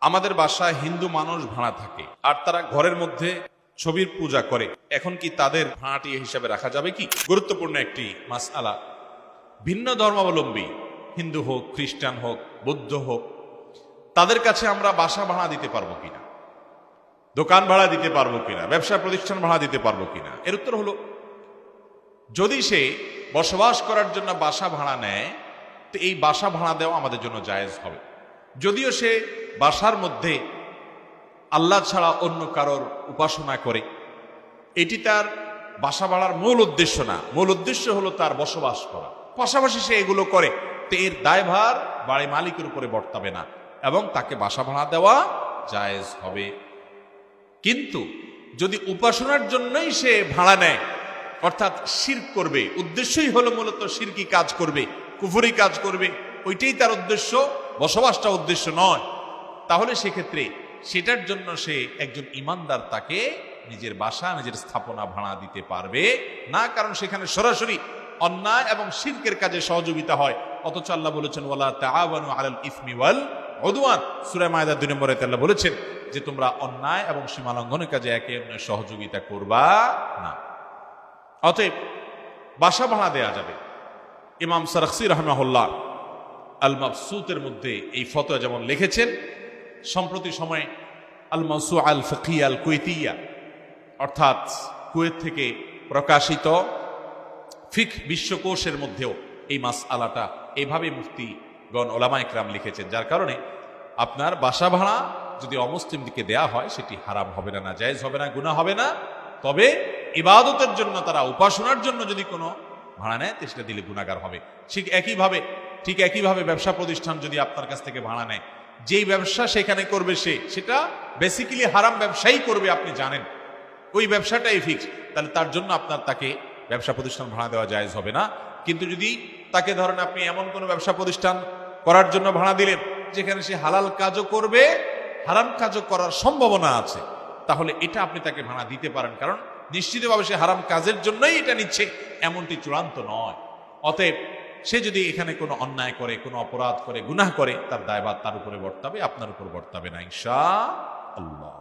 আমাদের বাসায় হিন্দু মানুষ ভাড়া থাকে আর তারা ঘরের মধ্যে ছবির পূজা করে, এখন কি তাদের ভাড়াটিয়া হিসাবে রাখা যাবে কি? গুরুত্বপূর্ণ একটি মাসআলা। ভিন্ন ধর্মাবলম্বী হিন্দু হোক, খ্রিস্টান হোক, বৌদ্ধ হোক, তাদের কাছে আমরা বাসা ভাড়া দিতে পারবো কিনা, দোকান ভাড়া দিতে পারবো কিনা, ব্যবসা প্রতিষ্ঠান ভাড়া দিতে পারবো কিনা? এর উত্তর হলো, যদি সে বসবাস করার জন্য বাসা ভাড়া নেয় তো এই বাসা ভাড়া দেওয়া আমাদের জন্য জায়েজ হবে। যদিও সে বাসার মধ্যে আল্লাহ ছাড়া অন্য কারোর উপাসনা করে, এটি তার বাসা ভাড়ার মূল উদ্দেশ্য না। মূল উদ্দেশ্য হলো তার বসবাস করা, পাশাপাশি সে এগুলো করে, তো এর দায়ভার বাড়ি মালিকের উপরে বর্তাবে না এবং তাকে বাসা ভাড়া দেওয়া জায়েজ হবে। কিন্তু যদি উপাসনার জন্যই সে ভাড়া নেয়, অর্থাৎ শিরক করবে, উদ্দেশ্যই হলো মূলত শিরকি কাজ করবে, কুফরি কাজ করবে, ওইটাই তার উদ্দেশ্য, বসবাসটা উদ্দেশ্য নয়, তাহলে সেক্ষেত্রে সেটার জন্য সে একজন ইমানদার তাকে নিজের বাসা, নিজের স্থাপনা ভাড়া দিতে পারবে না, কারণ সেখানে সরাসরি অন্যায় এবং শিরকের কাজে সহযোগিতা হয়। অথচ আল্লাহ বলেছেন, ওয়ালা তাআওয়ানু আলাল ইসমি ওয়াল উদওয়ান, সূরা মায়েদা 2 নম্বরে আল্লাহ বলেছেন যে তোমরা অন্যায় এবং সীমালঙ্ঘনের কাজে একে অন্যের সহযোগিতা করবা না। অতএব বাসা ভাড়া দেয়া যাবে। ইমাম সারাখসি রাহিমাহুল্লাহ আল মাবসুতের মধ্যে এই ফতোয়া যেমন লিখেছেন, সম্প্রতি সময়ে আল মাওসুআ আল ফিকহিয়া আল কুয়েতিয়া, অর্থাৎ কুয়েত থেকে প্রকাশিত ফিকহ বিশ্বকোষের মধ্যেও এই মাসআলাটা এইভাবে মুফতিগণ ওলামা ইকরাম লিখেছেন, যার কারণে আপনার বাসা ভাড়া যদি অমুসলিমদেরকে দেয়া হয় সেটি হারাম হবে না, নাজায়েজ হবে না, গুনাহ হবে না। তবে ইবাদতের জন্য, তারা উপাসনার জন্য যদি কোনো ভাড়া নেয় তো সেটা দিলে গুনাহগার হবে। ঠিক একইভাবে ব্যবসা প্রতিষ্ঠান যদি আপনার কাছ থেকে ভাড়া নেয়, যেই ব্যবসা সেখানে করবে সেটা বেসিক্যালি হারাম ব্যবসাই করবে, আপনি জানেন, ওই ব্যবসাটাই ফিক্স, তাহলে তার জন্য আপনার তাকে ব্যবসা প্রতিষ্ঠান ভাড়া দেওয়া জায়েজ হবে না। কিন্তু যদি তাকে ধরেন আপনি এমন কোনো ব্যবসা প্রতিষ্ঠান করার জন্য ভাড়া দিলেন যেখানে সে হালাল কাজও করবে, হারাম কাজও করার সম্ভাবনা আছে, তাহলে এটা আপনি তাকে ভাড়া দিতে পারেন, কারণ নিশ্চিতভাবে সে হারাম কাজের জন্যই এটা নিচ্ছে, এমনটি চূড়ান্ত নয়। অতএব সে যদি এখানে কোনো অন্যায় করে, কোনো অপরাধ করে, গুনাহ করে, তার দায়ভার তার উপরে বর্তাবে, আপনার উপর বর্তাবে না, ইনশাআল্লাহ।